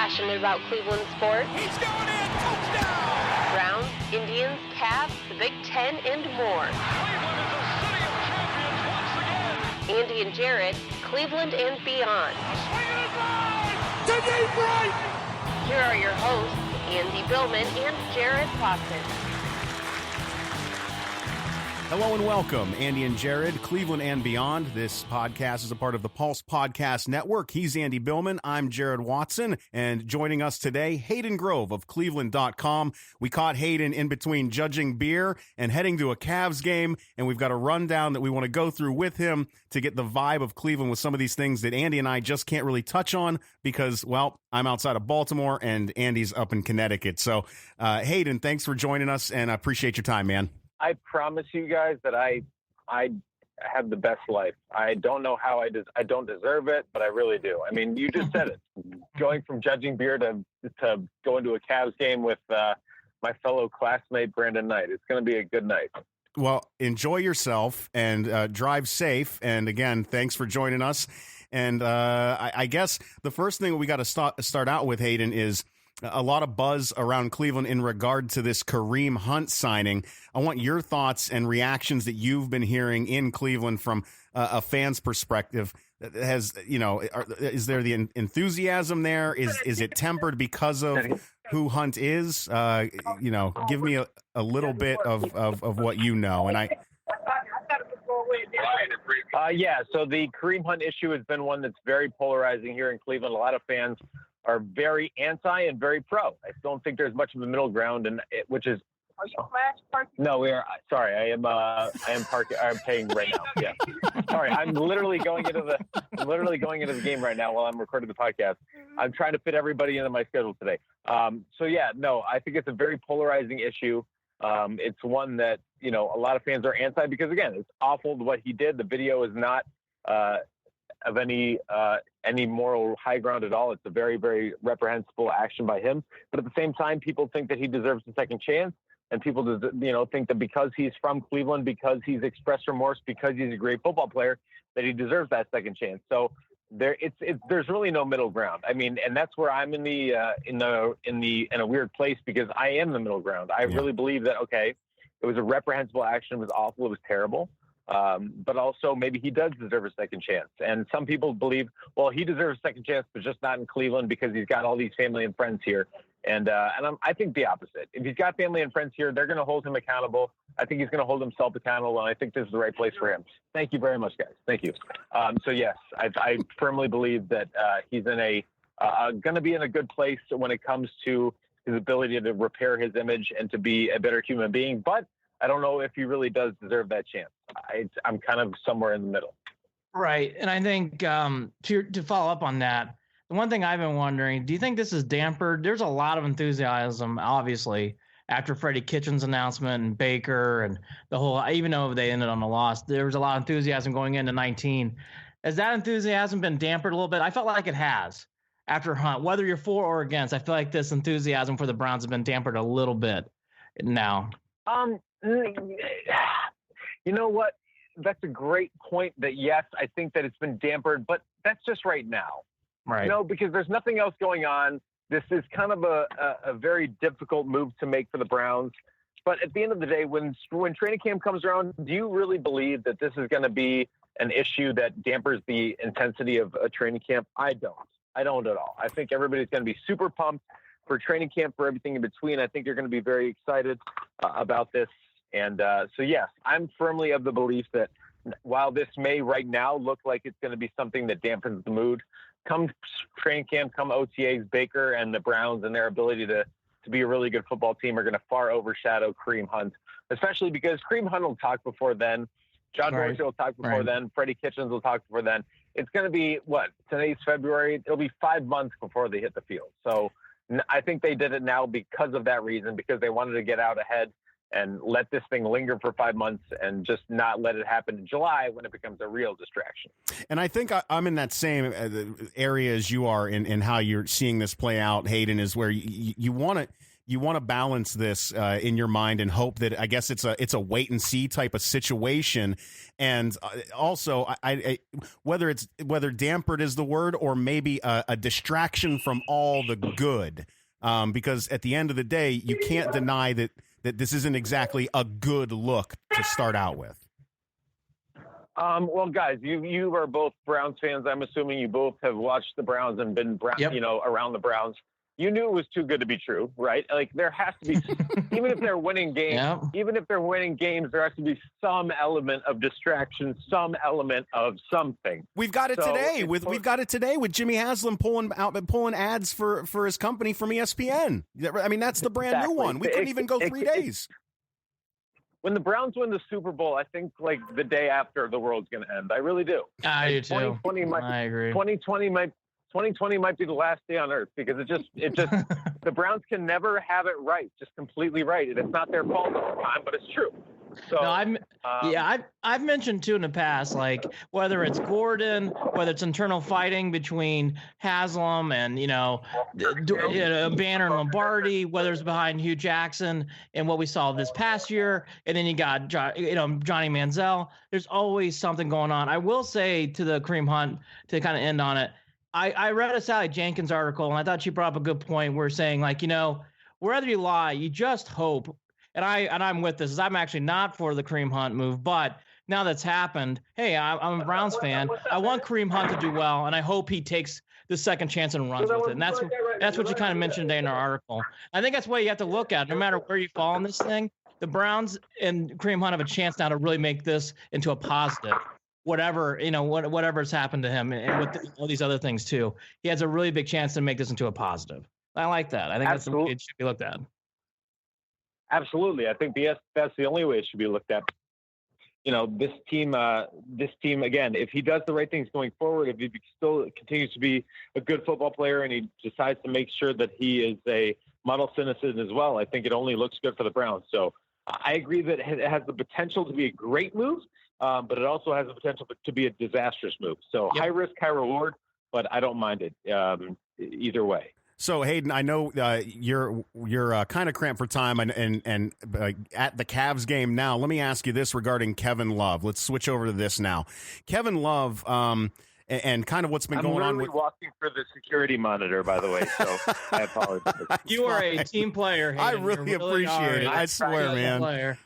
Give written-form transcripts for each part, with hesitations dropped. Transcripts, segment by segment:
passionate about Cleveland sports. He's going in, touchdown! Browns, Indians, Cavs, the Big Ten, and more. Cleveland is a city of champions once again! Andy and Jarid, Cleveland and beyond. A swing and a drive! To deep right! Here are your hosts, Andy Billman and Jarid Watson. Hello and welcome, Andy and Jarid, Cleveland and beyond. This podcast is a part of the Pulse Podcast Network. He's Andy Billman. I'm Jarid Watson. And joining us today, Hayden Grove of Cleveland.com. We caught Hayden in between judging beer and heading to a Cavs game, and we've got a rundown that we want to go through with him to get the vibe of Cleveland with some of these things that Andy and I just can't really touch on because, well, I'm outside of Baltimore and Andy's up in Connecticut. So, Hayden, thanks for joining us, and I appreciate your time, man. I promise you guys that I have the best life. I don't know how I don't deserve it, but I really do. I mean, you just said it. Going from judging beer to going to a Cavs game with my fellow classmate Brandon Knight. It's going to be a good night. Well, enjoy yourself and drive safe. And again, thanks for joining us. And I guess the first thing we got to start out with, Hayden, is a lot of buzz around Cleveland in regard to this Kareem Hunt signing. I want your thoughts and reactions that you've been hearing in Cleveland from a fan's perspective. Is there the enthusiasm there? Is it tempered because of who Hunt is? Give me a little bit of what you know. And so the Kareem Hunt issue has been one that's very polarizing here in Cleveland. A lot of fans are very anti and very pro. I don't think there's much of a middle ground, which is. Are you flash parking? No, we are. Sorry, I am parking. I'm paying right now. Yeah. Sorry, I'm literally going into the game right now while I'm recording the podcast. I'm trying to fit everybody into my schedule today. I think it's a very polarizing issue. It's one that a lot of fans are anti because again, it's awful what he did. The video is not of any moral high ground at all. It's a very, very reprehensible action by him. But at the same time, people think that he deserves a second chance. And people, think that because he's from Cleveland, because he's expressed remorse, because he's a great football player, that he deserves that second chance. So there's really no middle ground. I mean, and that's where I'm in a weird place because I am the middle ground. I really believe that, okay, it was a reprehensible action. It was awful. It was terrible. But also maybe he does deserve a second chance. And some people believe, well, he deserves a second chance, but just not in Cleveland because he's got all these family and friends here. And I think the opposite. If he's got family and friends here, they're going to hold him accountable. I think he's going to hold himself accountable, and I think this is the right place for him. Thank you very much, guys. Thank you. So yes, I firmly believe that he's in going to be in a good place when it comes to his ability to repair his image and to be a better human being. But I don't know if he really does deserve that chance. I'm kind of somewhere in the middle. Right. And I think to follow up on that, the one thing I've been wondering, do you think this is dampered? There's a lot of enthusiasm, obviously, after Freddie Kitchens' announcement and Baker and the whole, even though they ended on a loss, there was a lot of enthusiasm going into 19. Has that enthusiasm been dampered a little bit? I felt like it has after Hunt. Whether you're for or against, I feel like this enthusiasm for the Browns has been dampered a little bit now. You know what? That's a great point that, yes, I think that it's been dampered, but that's just right now. Right. Because there's nothing else going on. This is kind of a very difficult move to make for the Browns. But at the end of the day, when training camp comes around, do you really believe that this is going to be an issue that dampers the intensity of a training camp? I don't. I don't at all. I think everybody's going to be super pumped for training camp, for everything in between. I think you're going to be very excited about this. And so, yes, I'm firmly of the belief that while this may right now look like it's going to be something that dampens the mood, come training camp, come OTAs, Baker and the Browns and their ability to be a really good football team are going to far overshadow Kareem Hunt, especially because Kareem Hunt will talk before then. John Dorsey will talk before then. Freddie Kitchens will talk before then. It's going to be, today's February. It'll be 5 months before they hit the field. So I think they did it now because of that reason, because they wanted to get out ahead and let this thing linger for 5 months and just not let it happen in July when it becomes a real distraction. And I think I'm in that same area as you are in how you're seeing this play out, Hayden, is where you want to you want to balance this in your mind and hope that I guess it's a wait and see type of situation. And also, I whether dampered is the word or maybe a distraction from all the good, because at the end of the day, you can't deny that this isn't exactly a good look to start out with. Well, guys, you are both Browns fans. I'm assuming you both have watched the Browns and been around the Browns. You knew it was too good to be true, right? Like there has to be, even if they're winning games, there has to be some element of distraction, some element of something. We've got it today with Jimmy Haslam pulling ads for his company from ESPN. I mean, that's the brand new one. We couldn't even go 3 days. When the Browns win the Super Bowl, I think like the day after the world's going to end. I really do. I do too. I agree. 2020 might be the last day on earth because it just the Browns can never have it right, just completely right. And it's not their fault all the time, but it's true. So no, I've mentioned too in the past, like whether it's Gordon, whether it's internal fighting between Haslam and Banner and Lombardi, whether it's behind Hugh Jackson and what we saw this past year, and then you got Johnny Manziel. There's always something going on. I will say to the Kareem Hunt to kind of end on it. I read a Sally Jenkins article, and I thought she brought up a good point. We're saying, like, wherever you lie, you just hope. And I'm with this. I'm actually not for the Kareem Hunt move, but now that's happened, hey, I'm a Browns fan. I want Kareem Hunt to do well, and I hope he takes the second chance and runs with it. And that's what you kind of mentioned today in our article. I think that's what you have to look at. No matter where you fall in this thing, the Browns and Kareem Hunt have a chance now to really make this into a positive. Whatever's happened to him and with all these other things too, he has a really big chance to make this into a positive. I like that. I think that's the way it should be looked at. Absolutely. I think that's the only way it should be looked at. This team again, if he does the right things going forward, if he still continues to be a good football player and he decides to make sure that he is a model citizen as well, I think it only looks good for the Browns. So I agree that it has the potential to be a great move. But it also has the potential to be a disastrous move. So high risk, high reward, but I don't mind it either way. So Hayden, I know you're kind of cramped for time and at the Cavs game now. Let me ask you this regarding Kevin Love. Let's switch over to this now. Kevin Love, and kind of what's been going on with walking for the security monitor, by the way. So I apologize. You are a team player, Hayden. I really appreciate it. I swear, man. Player.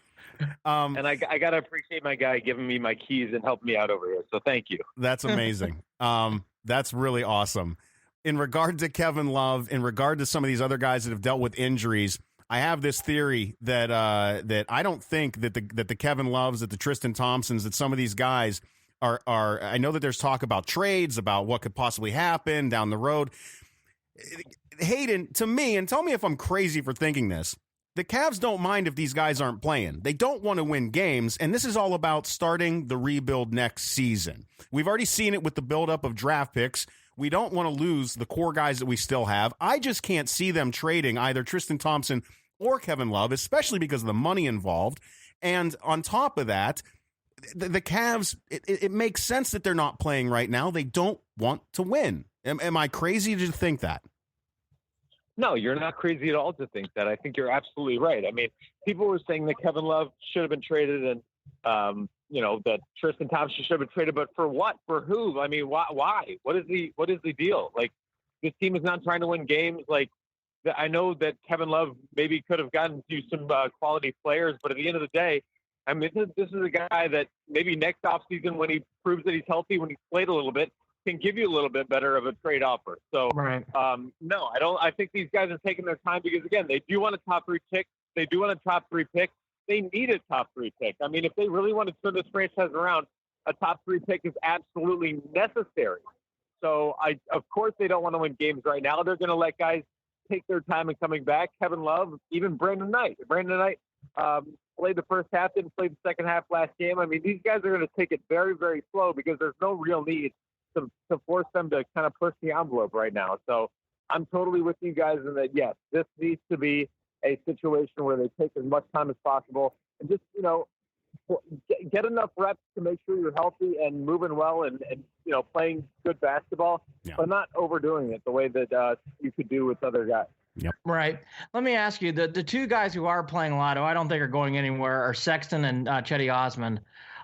And I got to appreciate my guy giving me my keys and helping me out over here. So thank you. That's amazing. That's really awesome. In regard to Kevin Love, in regard to some of these other guys that have dealt with injuries, I have this theory that I don't think that the Kevin Loves, that the Tristan Thompsons, that some of these guys are. I know that there's talk about trades, about what could possibly happen down the road. Hayden, to me, and tell me if I'm crazy for thinking this, the Cavs don't mind if these guys aren't playing. They don't want to win games, and this is all about starting the rebuild next season. We've already seen it with the buildup of draft picks. We don't want to lose the core guys that we still have. I just can't see them trading either Tristan Thompson or Kevin Love, especially because of the money involved. And on top of that, the Cavs, it makes sense that they're not playing right now. They don't want to win. Am I crazy to think that? No, you're not crazy at all to think that. I think you're absolutely right. I mean, people were saying that Kevin Love should have been traded and, that Tristan Thompson should have been traded, but for what? For who? I mean, why? What is the deal? Like, this team is not trying to win games. Like, I know that Kevin Love maybe could have gotten to some quality players, but at the end of the day, I mean, this is a guy that maybe next offseason, when he proves that he's healthy, when he's played a little bit, can give you a little bit better of a trade offer. So, right. No, I don't. I think these guys are taking their time because, again, they do want a top 3 pick. They do want a top 3 pick. They need a top 3 pick. I mean, if they really want to turn this franchise around, a top 3 pick is absolutely necessary. So, of course, they don't want to win games right now. They're going to let guys take their time in coming back. Kevin Love, even Brandon Knight. Brandon Knight played the first half, didn't play the second half last game. I mean, these guys are going to take it very, very slow because there's no real need to force them to kind of push the envelope right now. So I'm totally with you guys in that, yes, this needs to be a situation where they take as much time as possible and just, get enough reps to make sure you're healthy and moving well and playing good basketball, but not overdoing it the way that you could do with other guys. Right. Let me ask you, the two guys who are playing a lot, who I don't think are going anywhere, are Sexton and Chetty Osmond.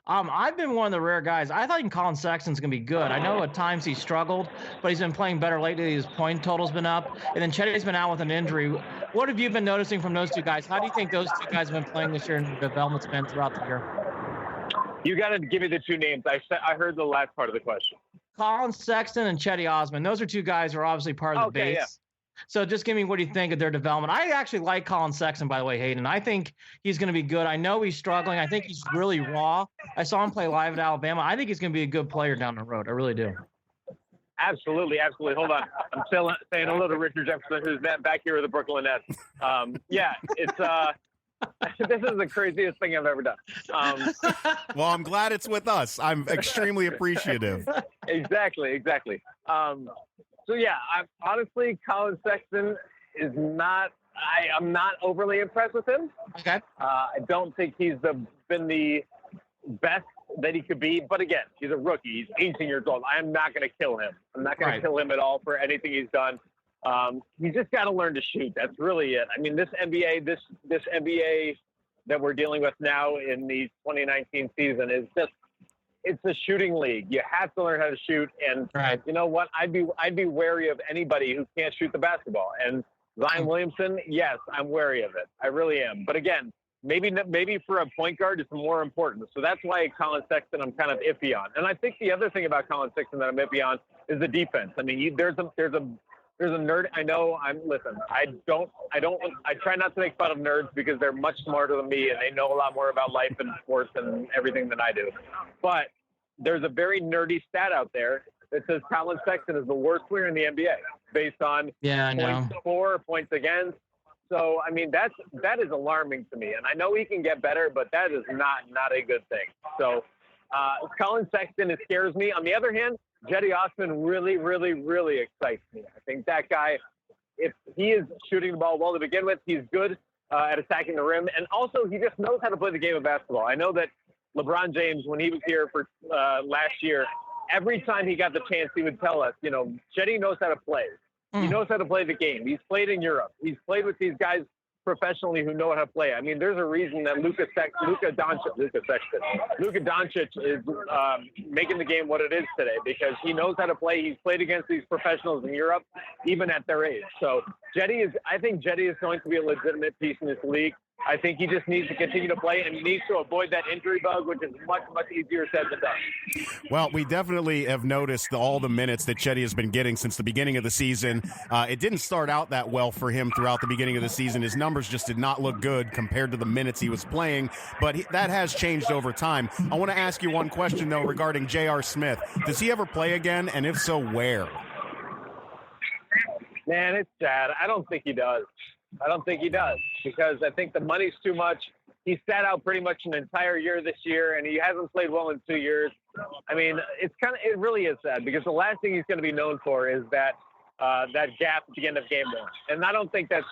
I've been one of the rare guys. I thought Colin Sexton's going to be good. I know at times he struggled, but he's been playing better lately. His point total's been up. And then Chetty's been out with an injury. What have you been noticing from those two guys? How do you think those two guys have been playing this year and the development's been throughout the year? You got to give me the two names. I heard the last part of the question. Colin Sexton and Chetty Osmond. Those are two guys who are obviously part of the base. Yeah. So just give me what do you think of their development. I actually like Colin Sexton, by the way, Hayden. I think he's going to be good. I know he's struggling. I think he's really raw. I saw him play live at Alabama. I think he's going to be a good player down the road. I really do. Absolutely. Hold on. I'm still saying hello to Richard Jefferson, who's back here with the Brooklyn Nets. It's this is the craziest thing I've ever done. Well, I'm glad it's with us. I'm extremely appreciative. Exactly. Honestly, Colin Sexton is not. I'm not overly impressed with him. Okay. I don't think he's been the best that he could be. But again, he's a rookie. He's 18 years old. I am not going to kill him. I'm not going to kill him at all for anything he's done. He's just got to learn to shoot. That's really it. I mean, this NBA that we're dealing with now in the 2019 season is just. It's a shooting league. You have to learn how to shoot. And You know what? I'd be wary of anybody who can't shoot the basketball. And Zion Williamson, yes, I'm wary of it. I really am. But again, maybe for a point guard, it's more important. So that's why Colin Sexton I'm kind of iffy on. And I think the other thing about Colin Sexton that I'm iffy on is the defense. I mean, there's a nerd. I know. I try not to make fun of nerds because they're much smarter than me and they know a lot more about life and sports and everything than I do. But there's a very nerdy stat out there that says Colin Sexton is the worst player in the NBA based on points for, points against. So, I mean, that is alarming to me. And I know he can get better, but that is not a good thing. So, Colin Sexton, it scares me. On the other hand, Chetty Osmond really, really, really excites me. I think that guy, if he is shooting the ball well to begin with, he's good at attacking the rim. And also, he just knows how to play the game of basketball. I know that LeBron James, when he was here for last year, every time he got the chance, he would tell us, Chetty knows how to play. He knows how to play the game. He's played in Europe. He's played with these guys professionally who know how to play. I mean, there's a reason that Luka Doncic is making the game what it is today because he knows how to play. He's played against these professionals in Europe, even at their age. So I think Chetty is going to be a legitimate piece in this league. I think he just needs to continue to play and he needs to avoid that injury bug, which is much, much easier said than done. Well, we definitely have noticed all the minutes that Chetty has been getting since the beginning of the season. It didn't start out that well for him throughout the beginning of the season. His numbers just did not look good compared to the minutes he was playing, but that has changed over time. I want to ask you one question, though, regarding J.R. Smith. Does he ever play again, and if so, where? Man, it's sad. I don't think he does because I think the money's too much. He sat out pretty much an entire year this year, and he hasn't played well in 2 years. I mean, it really is sad because the last thing he's going to be known for is that gap at the end of game one. And I don't think that's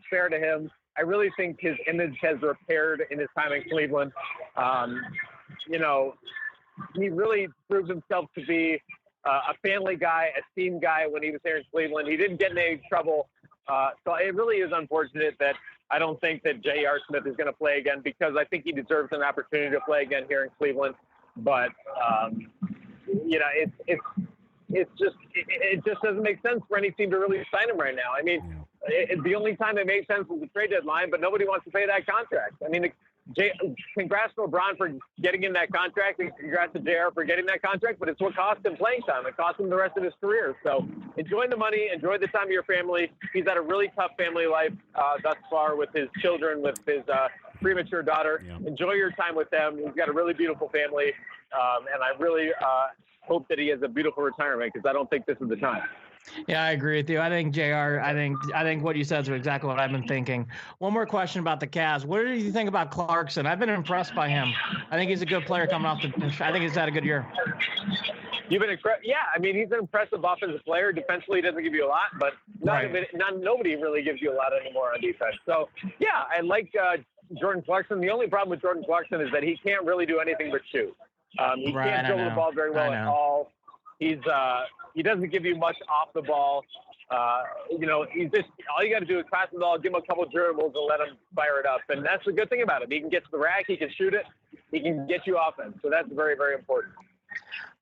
fair to him. I really think his image has repaired in his time in Cleveland. He really proved himself to be a family guy, a team guy when he was here in Cleveland. He didn't get in any trouble. So it really is unfortunate that I don't think that J.R. Smith is going to play again because I think he deserves an opportunity to play again here in Cleveland. But, it just doesn't make sense for any team to really sign him right now. I mean, the only time it made sense was the trade deadline, but nobody wants to pay that contract. I mean, congrats to LeBron for getting in that contract, and congrats to JR for getting that contract, but it's what cost him playing time. It cost him the rest of his career. So enjoy the money, enjoy the time of your family. He's had a really tough family life thus far with his children, with his premature daughter. Yeah. Enjoy your time with them. He's got a really beautiful family, and I really hope that he has a beautiful retirement because I don't think this is the time. Yeah, I agree with you. I think JR, I think what you said is exactly what I've been thinking. One more question about the Cavs. What do you think about Clarkson? I've been impressed by him. I think he's a good player coming off the bench. I think he's had a good year. You've been impressed? Yeah, I mean, he's an impressive offensive player. Defensively, he doesn't give you a lot, but nobody really gives you a lot anymore on defense. So, yeah, I like Jordan Clarkson. The only problem with Jordan Clarkson is that he can't really do anything but shoot. He can't dribble the ball very well at all. He doesn't give you much off the ball. He's just all you got to do is pass the ball, give him a couple dribbles, and let him fire it up. And that's the good thing about him. He can get to the rack, he can shoot it, he can get you offense. So that's very, very important.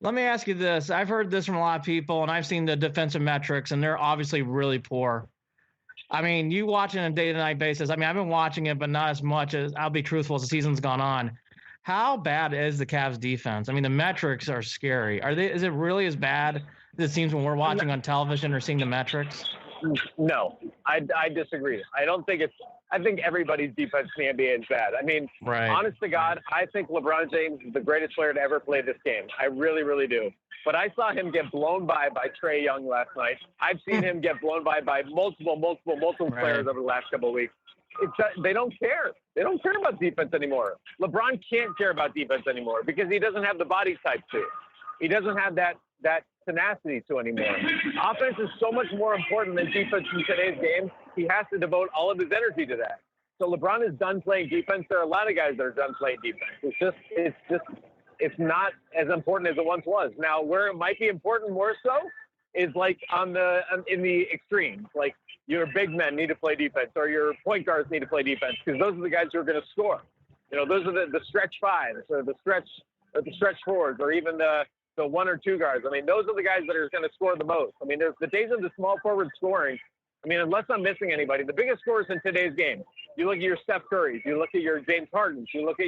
Let me ask you this. I've heard this from a lot of people, and I've seen the defensive metrics, and they're obviously really poor. I mean, you watch it on a day-to-night basis. I mean, I've been watching it, but not as much as, I'll be truthful, as the season's gone on. How bad is the Cavs defense? I mean, the metrics are scary. Is it really as bad as it seems when we're watching on television or seeing the metrics? No, I disagree. I think everybody's defense in the NBA is bad. I mean, right. Honest to God, I think LeBron James is the greatest player to ever play this game. I really, really do. But I saw him get blown by Trae Young last night. I've seen him get blown by multiple players over the last couple of weeks. They don't care. They don't care about defense anymore. LeBron can't care about defense anymore because he doesn't have the body type to. He doesn't have that tenacity to anymore. Offense is so much more important than defense in today's game. He has to devote all of his energy to that. So LeBron is done playing defense. There are a lot of guys that are done playing defense. It's not as important as it once was. Now, where it might be important more so is like in the extremes. Like your big men need to play defense, or your point guards need to play defense, because those are the guys who are going to score. Those are the stretch fives, or the stretch fours, or even the one or two guards. I mean, those are the guys that are going to score the most. I mean, there's the days of the small forward scoring. I mean, unless I'm missing anybody, the biggest scorers in today's game, you look at your Steph Currys, you look at your James Hardens, you look at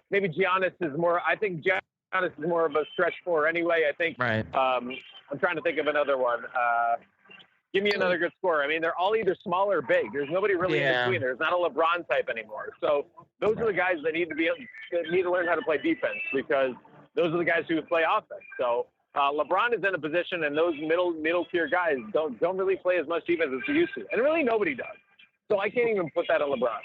maybe Giannis is more, I think Giannis is more of a stretch four anyway. I think, right. I'm trying to think of another one. Give me another good scorer. I mean, they're all either small or big. There's nobody really in between. There's not a LeBron type anymore. So those are the guys that need to learn how to play defense, because those are the guys who play offense. So LeBron is in a position, and those middle tier guys don't really play as much defense as they used to, and really nobody does. So I can't even put that on LeBron.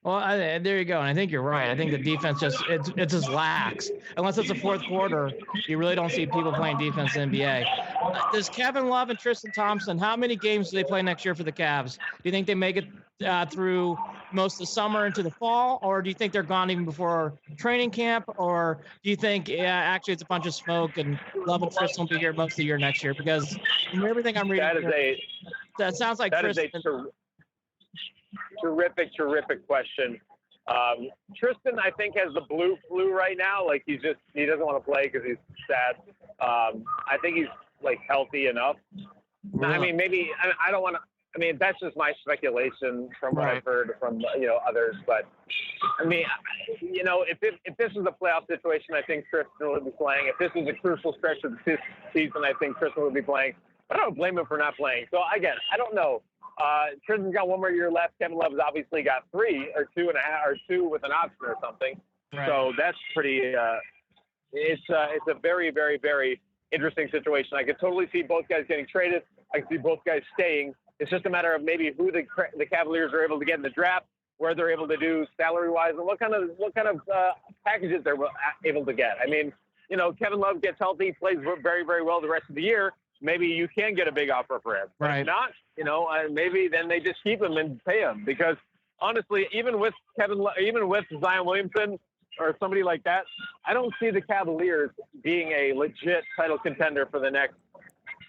Well, there you go. And I think you're right. I think the defense it's just lax. Unless it's the fourth quarter, you really don't see people playing defense in the NBA. Does Kevin Love and Tristan Thompson, how many games do they play next year for the Cavs? Do you think they make it through most of the summer into the fall, or do you think they're gone even before training camp, or do you think actually it's a bunch of smoke and Love and Tristan will be here most of the year next year? Because from everything I'm reading, that sounds like Tristan. Terrific question. Tristan, I think, has the blue flu right now. Like he doesn't want to play because he's sad. I think he's like healthy enough. Really? I mean, maybe I don't want to. I mean, that's just my speculation from what I've heard from others. But I mean, if this was a playoff situation, I think Tristan would be playing. If this was a crucial stretch of the season, I think Tristan would be playing. But I don't blame him for not playing. So again, I don't know. Tristan's got one more year left. Kevin Love's obviously got 3 or 2.5 or 2 with an option or something. Right. So that's pretty. It's a very, very, very interesting situation. I could totally see both guys getting traded. I can see both guys staying. It's just a matter of maybe who the Cavaliers are able to get in the draft, where they're able to do salary-wise, and what kind of packages they're able to get. I mean, Kevin Love gets healthy, plays very, very well the rest of the year. Maybe you can get a big offer for him. Right. If not, maybe then they just keep him and pay him, because honestly, even with Zion Williamson or somebody like that, I don't see the Cavaliers being a legit title contender for the next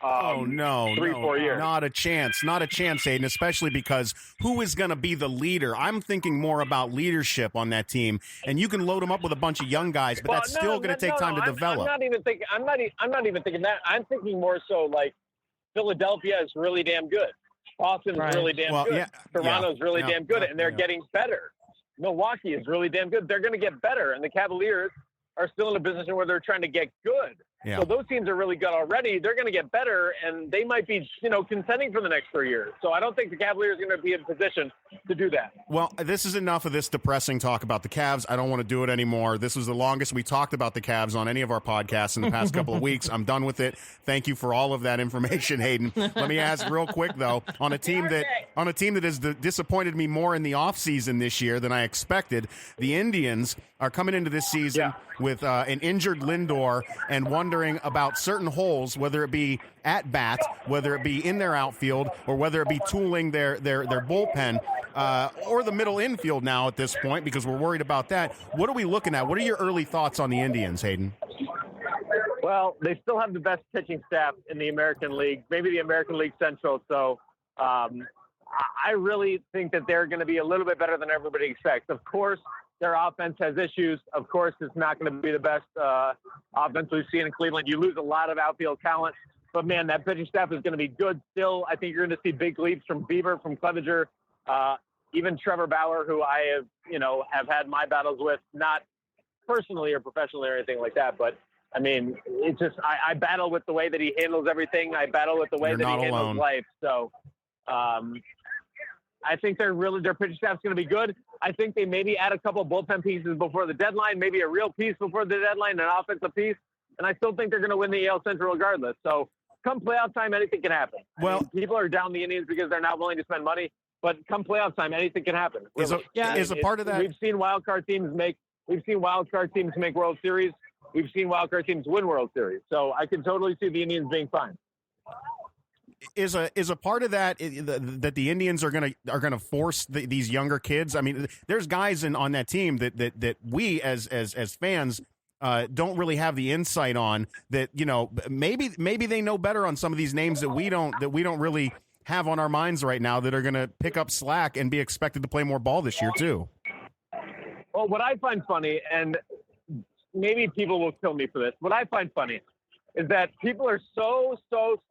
3-4 years. Not a chance, Hayden, especially because who is going to be the leader? I'm thinking more about leadership on that team, and you can load them up with a bunch of young guys, but that's still going to take time to develop. I'm not even thinking that. I'm thinking more so like Philadelphia is really damn good. Boston is really damn good. Toronto's really damn good, and they're getting better. Milwaukee is really damn good. They're going to get better, and the Cavaliers are still in a position where they're trying to get good. Yeah. So those teams are really good already. They're going to get better, and they might be, contending for the next 3 years. So I don't think the Cavaliers are going to be in position to do that. Well, this is enough of this depressing talk about the Cavs. I don't want to do it anymore. This was the longest we talked about the Cavs on any of our podcasts in the past couple of weeks. I'm done with it. Thank you for all of that information, Hayden. Let me ask real quick, though, on a team that has disappointed me more in the offseason this year than I expected, the Indians are coming into this season with an injured Lindor and wondering about certain holes, whether it be at bat, whether it be in their outfield, or whether it be tooling their bullpen, or the middle infield now at this point, because we're worried about that. What are we looking at? What are your early thoughts on the Indians, Hayden? Well, Well, they still have the best pitching staff in the American League, maybe the American League Central. So I really think that they're going to be a little bit better than everybody expects. Of course, their offense has issues. Of course, it's not going to be the best offense we've seen in Cleveland. You lose a lot of outfield talent. But, man, that pitching staff is going to be good still. I think you're going to see big leaps from Bieber, from Clevenger, even Trevor Bauer, who I have had my battles with, not personally or professionally or anything like that. But, I mean, it's just I battle with the way that he handles everything. I battle with the way that he handles life. So I think their pitching staff is going to be good. I think they maybe add a couple bullpen pieces before the deadline, maybe a real piece before the deadline, an offensive piece. And I still think they're going to win the AL Central regardless. So come playoff time, anything can happen. Well, I mean, people are down the Indians because they're not willing to spend money. But come playoff time, anything can happen. Really. Is a part of that? We've seen wild card teams make World Series. We've seen wild card teams win World Series. So I can totally see the Indians being fine. Is a part of that that the Indians are gonna force these younger kids? I mean, there's guys on that team that we as fans don't really have the insight on. That maybe they know better on some of these names that we don't really have on our minds right now, that are going to pick up slack and be expected to play more ball this year too. Well, what I find funny, and maybe people will kill me for this, what I find funny is that people are so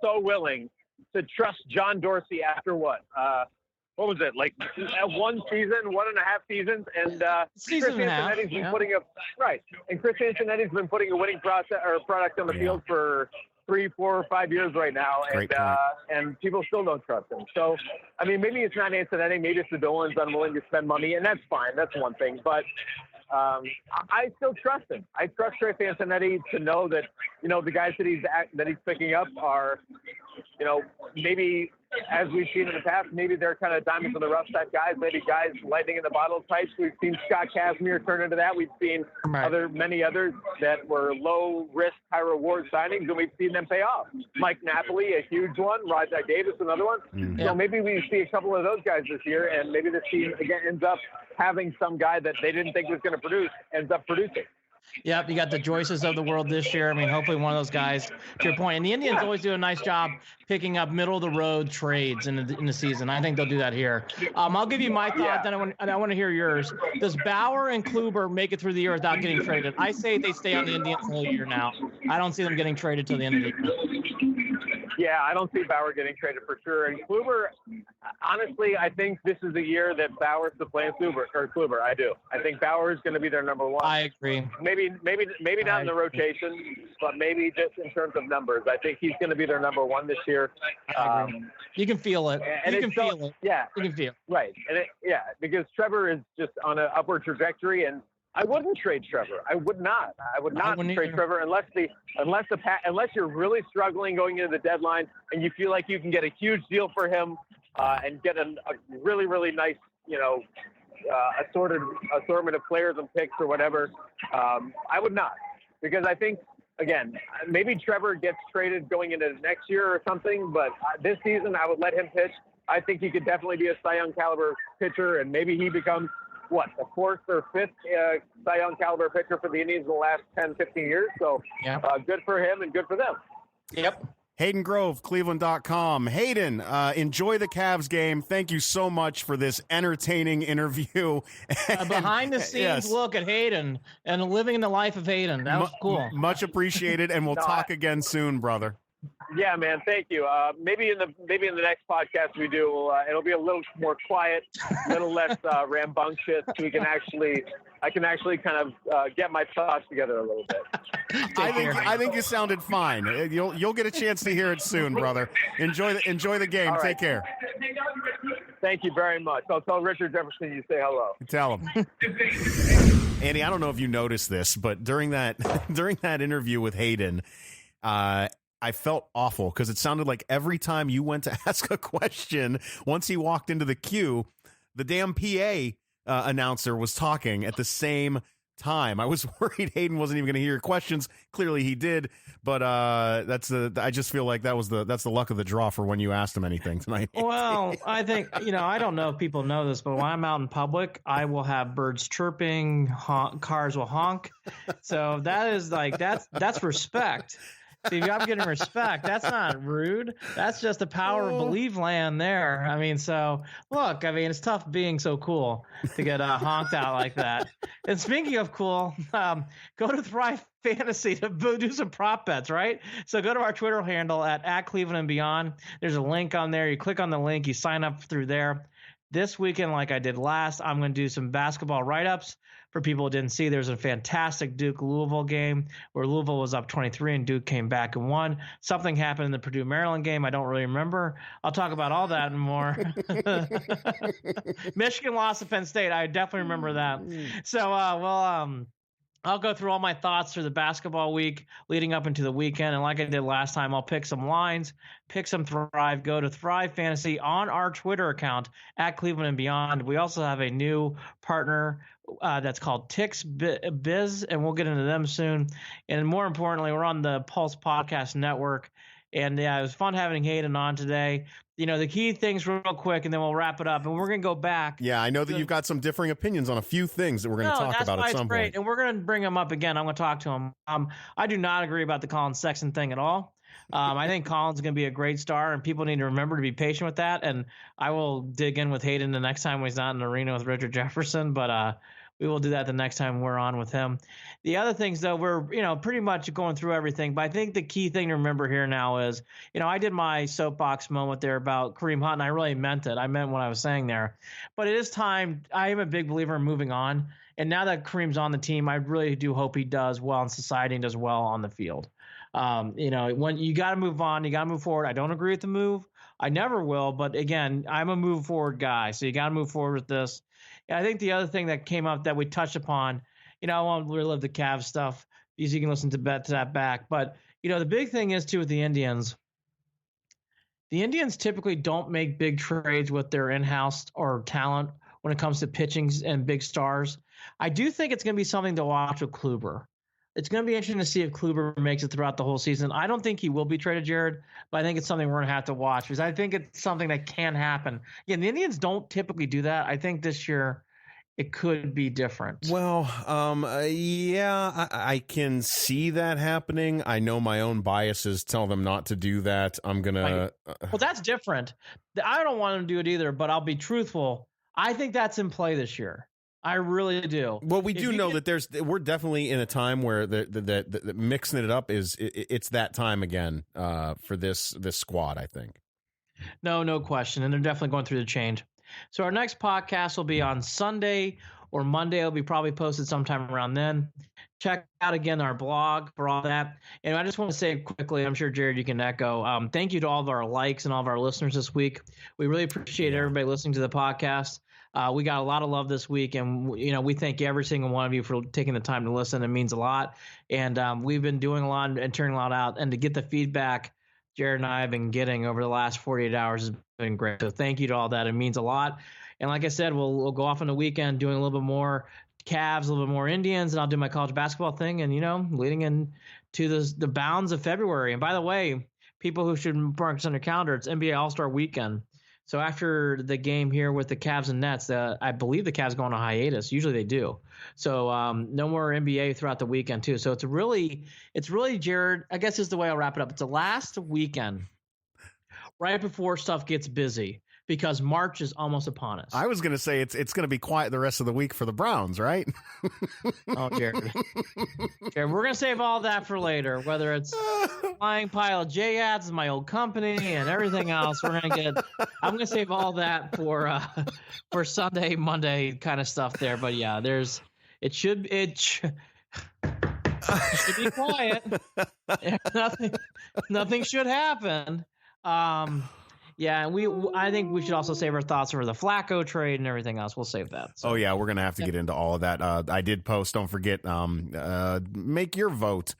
willing to trust John Dorsey after what was it, like 1 season, 1.5 seasons, and Chris Antonetti's been putting up and Chris Antonetti's been putting a winning product on the field for 3, 4, or 5 years right now, and people still don't trust him. So, I mean, maybe it's not Antonetti, maybe it's the Dolans unwilling to spend money, and that's fine. That's one thing, but I still trust him. I trust Chris Antonetti to know that the guys that he's picking up are, maybe as we've seen in the past, maybe they're kind of diamonds in the rough type guys, maybe guys lightning in the bottle types. We've seen Scott Kazmir turn into that. We've seen many others that were low risk, high reward signings, and we've seen them pay off. Mike Napoli, a huge one. Rajai Davis, another one. So maybe we see a couple of those guys this year, and maybe this team again ends up having some guy that they didn't think was going to produce ends up producing. Yep, you got the Joyces of the world this year. I mean, hopefully one of those guys, to your point. And the Indians always do a nice job picking up middle-of-the-road trades in the season. I think they'll do that here. I'll give you my thought, then I want to hear yours. Does Bauer and Kluber make it through the year without getting traded? I say they stay on the Indians the whole year now. I don't see them getting traded till the end of the year. Yeah, I don't see Bauer getting traded for sure. And Kluber, honestly, I think this is the year that Bauer's supplant Kluber. I do. I think Bauer is going to be their number one. I agree. Maybe not in the rotation, but maybe just in terms of numbers. I think he's going to be their number one this year. You can feel it. You can feel it. Yeah. You can feel it. Right. And because Trevor is just on an upward trajectory, and I wouldn't trade Trevor. I would not. I would not trade Trevor unless you're really struggling going into the deadline and you feel like you can get a huge deal for him and get a really, really nice, assortment of players and picks or whatever. I would not, because I think, again, maybe Trevor gets traded going into next year or something, but this season I would let him pitch. I think he could definitely be a Cy Young caliber pitcher, and maybe he becomes the 4th or 5th Cy Young caliber pitcher for the Indians in the last 10, 15 years. So good for him and good for them. Yep. Hayden Grove, Cleveland.com. Hayden, enjoy the Cavs game. Thank you so much for this entertaining interview. A behind-the-scenes look at Hayden and living in the life of Hayden. That was cool. Much appreciated, and we'll talk again soon, brother. Yeah, man. Thank you. Maybe in the next podcast we do, it'll be a little more quiet, a little less rambunctious. I can actually kind of get my thoughts together a little bit. I think you sounded fine. You'll get a chance to hear it soon, brother. Enjoy the game. Right. Take care. Thank you very much. I'll tell Richard Jefferson you say hello. Tell him. Andy, I don't know if you noticed this, but during that interview with Hayden, I felt awful because it sounded like every time you went to ask a question, once he walked into the queue, the damn PA announcer was talking at the same time. I was worried Hayden wasn't even going to hear your questions. Clearly he did, but I just feel like that's the luck of the draw for when you asked him anything tonight. Well, I think, I don't know if people know this, but when I'm out in public, I will have birds chirping, cars will honk. So that is that's respect. See, if I'm getting respect, that's not rude. That's just the power of belief land there. I mean, so look, it's tough being so cool to get honked out like that. And speaking of cool, go to Thrive Fantasy to do some prop bets, right? So go to our Twitter handle at Cleveland and Beyond. There's a link on there. You click on the link, you sign up through there. This weekend, like I did last, I'm going to do some basketball write-ups. For people who didn't see, there's a fantastic Duke-Louisville game where Louisville was up 23 and Duke came back and won. Something happened in the Purdue-Maryland game I don't really remember. I'll talk about all that and more. Michigan lost to Penn State. I definitely remember that. So, I'll go through all my thoughts for the basketball week leading up into the weekend. And like I did last time, I'll pick some lines, pick some Thrive. Go to Thrive Fantasy on our Twitter account at Cleveland and Beyond. We also have a new partner that's called Tix Biz, and we'll get into them soon. And more importantly, we're on the Pulse Podcast Network. And yeah, it was fun having Hayden on today. The key things real quick, and then we'll wrap it up. And we're going to go back. Yeah, I know that you've got some differing opinions on a few things that we're going to talk about at some point. And we're going to bring him up again. I'm going to talk to him. I do not agree about the Colin Sexton thing at all. I think Colin's going to be a great star, and people need to remember to be patient with that. And I will dig in with Hayden the next time he's not in the arena with Richard Jefferson. But we will do that the next time we're on with him. The other things, though, we're, pretty much going through everything. But I think the key thing to remember here now is, I did my soapbox moment there about Kareem Hunt, and I really meant it. I meant what I was saying there. But it is time. I am a big believer in moving on. And now that Kareem's on the team, I really do hope he does well in society and does well on the field. When you got to move on, you got to move forward. I don't agree with the move. I never will. But again, I'm a move forward guy. So you got to move forward with this. I think the other thing that came up that we touched upon, I won't relive the Cavs stuff because you can listen to that back. But, the big thing is, too, with the Indians typically don't make big trades with their in-house or talent when it comes to pitching and big stars. I do think it's going to be something to watch with Kluber. It's going to be interesting to see if Kluber makes it throughout the whole season. I don't think he will be traded, Jared, but I think it's something we're going to have to watch because I think it's something that can happen. Again, the Indians don't typically do that. I think this year it could be different. Well, I can see that happening. I know my own biases tell them not to do that. I'm going to... Well, that's different. I don't want them to do it either, but I'll be truthful. I think that's in play this year. I really do. Well, we do know that we're definitely in a time where the mixing it up it's that time again for this squad, I think. No question. And they're definitely going through the change. So our next podcast will be on Sunday or Monday. It'll be probably posted sometime around then. Check out again our blog for all that. And I just want to say quickly, I'm sure Jared, you can echo. Thank you to all of our likes and all of our listeners this week. We really appreciate everybody listening to the podcast. We got a lot of love this week, and we thank every single one of you for taking the time to listen. It means a lot, and we've been doing a lot and turning a lot out. And to get the feedback Jared and I have been getting over the last 48 hours has been great. So thank you to all that. It means a lot. And like I said, we'll go off on the weekend doing a little bit more Cavs, a little bit more Indians, and I'll do my college basketball thing. And leading into the bounds of February. And by the way, people who should mark this on their calendar, it's NBA All-Star Weekend. So after the game here with the Cavs and Nets, I believe the Cavs go on a hiatus. Usually they do. So no more NBA throughout the weekend too. So it's really, Jared, I guess is the way I'll wrap it up. It's the last weekend right before stuff gets busy because March is almost upon us. I was going to say it's going to be quiet the rest of the week for the Browns, right? Oh, Jared, we're going to save all that for later, whether it's flying pile of J-ads, my old company, and everything else. I'm going to save all that for Sunday, Monday kind of stuff there. But yeah, it should be quiet. Nothing should happen. Yeah, and I think we should also save our thoughts for the Flacco trade and everything else. We'll save that. So. Oh yeah, we're gonna have to get into all of that. I did post. Don't forget, make your vote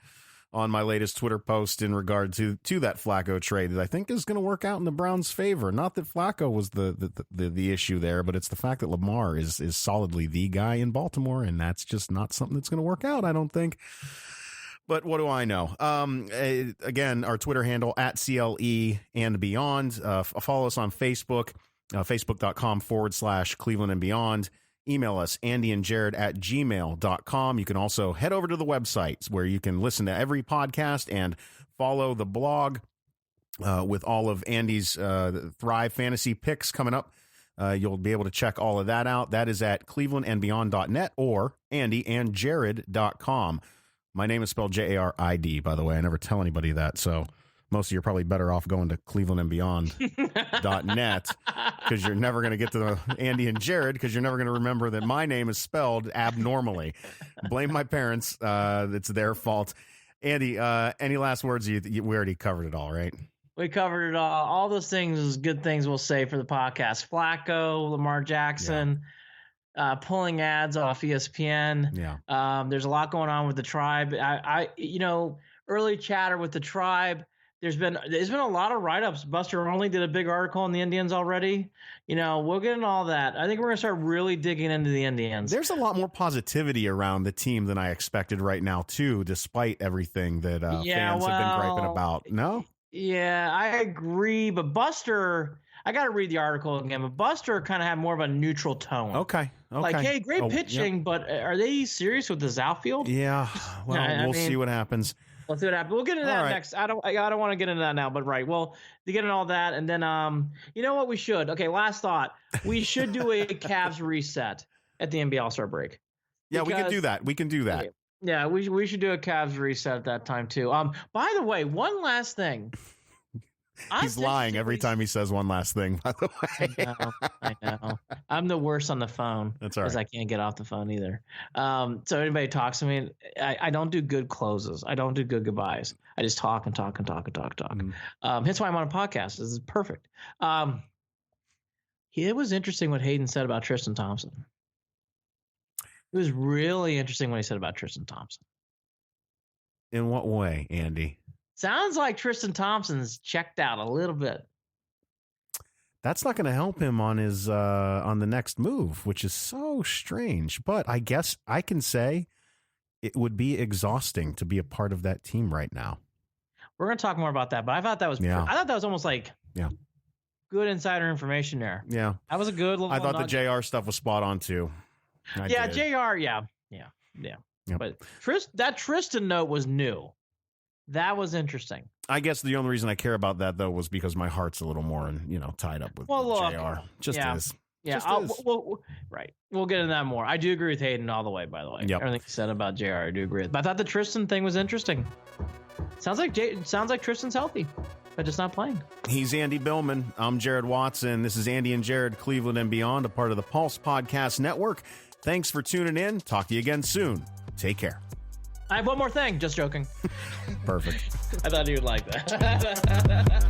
on my latest Twitter post in regard to that Flacco trade that I think is going to work out in the Browns' favor. Not that Flacco was the issue there, but it's the fact that Lamar is solidly the guy in Baltimore, and that's just not something that's going to work out, I don't think. But what do I know? Again, our Twitter handle @CLE and beyond. Follow us on Facebook, facebook.com/Cleveland and beyond. Email us, andyandjared@gmail.com. You can also head over to the website where you can listen to every podcast and follow the blog with all of Andy's Thrive Fantasy picks coming up. You'll be able to check all of that out. That is at clevelandandbeyond.net or andyandjared.com. My name is spelled Jarid, by the way. I never tell anybody that, so most of you are probably better off going to clevelandandbeyond.net because you're never going to get to the Andy and Jared because you're never going to remember that my name is spelled abnormally. Blame my parents. It's their fault. Andy, any last words? We already covered it all, right? We covered it all. All those things, good things we'll say for the podcast. Flacco, Lamar Jackson, pulling ads off ESPN. Yeah. There's a lot going on with the Tribe. Early chatter with the Tribe. There's been a lot of write-ups. Buster Only did a big article on the Indians already. We'll get into all that. I think we're going to start really digging into the Indians. There's a lot more positivity around the team than I expected right now, too, despite everything that fans have been griping about. No? Yeah, I agree. But Buster, I got to read the article again, but Buster kind of had more of a neutral tone. Okay. Like, hey, great pitching, but are they serious with this outfield? Yeah. Well, we'll see what happens. Let's see what happens. We'll get into that next. I don't want to get into that now, but right. Well, to get into all that, and then you know what we should? Okay, last thought. We should do a Cavs reset at the NBA All-Star break. Yeah, we can do that. Yeah, we should do a Cavs reset at that time too. By the way, one last thing. He's lying every time he says one last thing, by the way. I know. I'm the worst on the phone. That's all right. Because I can't get off the phone either. So anybody talks to me, I don't do good closes. I don't do good goodbyes. I just talk and talk and talk and talk and talk. Hence why I'm on a podcast. This is perfect. It was interesting what Hayden said about Tristan Thompson. It was really interesting what he said about Tristan Thompson. In what way, Andy? Sounds like Tristan Thompson's checked out a little bit. That's not going to help him on his on the next move, which is so strange. But I guess I can say it would be exhausting to be a part of that team right now. We're going to talk more about that, but I thought that was I thought that was almost like good insider information there. Yeah, that was a good little. I thought the JR stuff was spot on too. JR, yeah. Yep. But that Tristan note was new. That was interesting. I guess the only reason I care about that, though, was because my heart's a little more, tied up with JR. Just is. Yeah. Right. We'll get into that more. I do agree with Hayden all the way, by the way. Yep. Everything he said about JR, I do agree with. But I thought the Tristan thing was interesting. Sounds like Tristan's healthy, but just not playing. He's Andy Billman. I'm Jared Watson. This is Andy and Jared, Cleveland and Beyond, a part of the Pulse Podcast Network. Thanks for tuning in. Talk to you again soon. Take care. I have one more thing. Just joking. Perfect. I thought you would like that.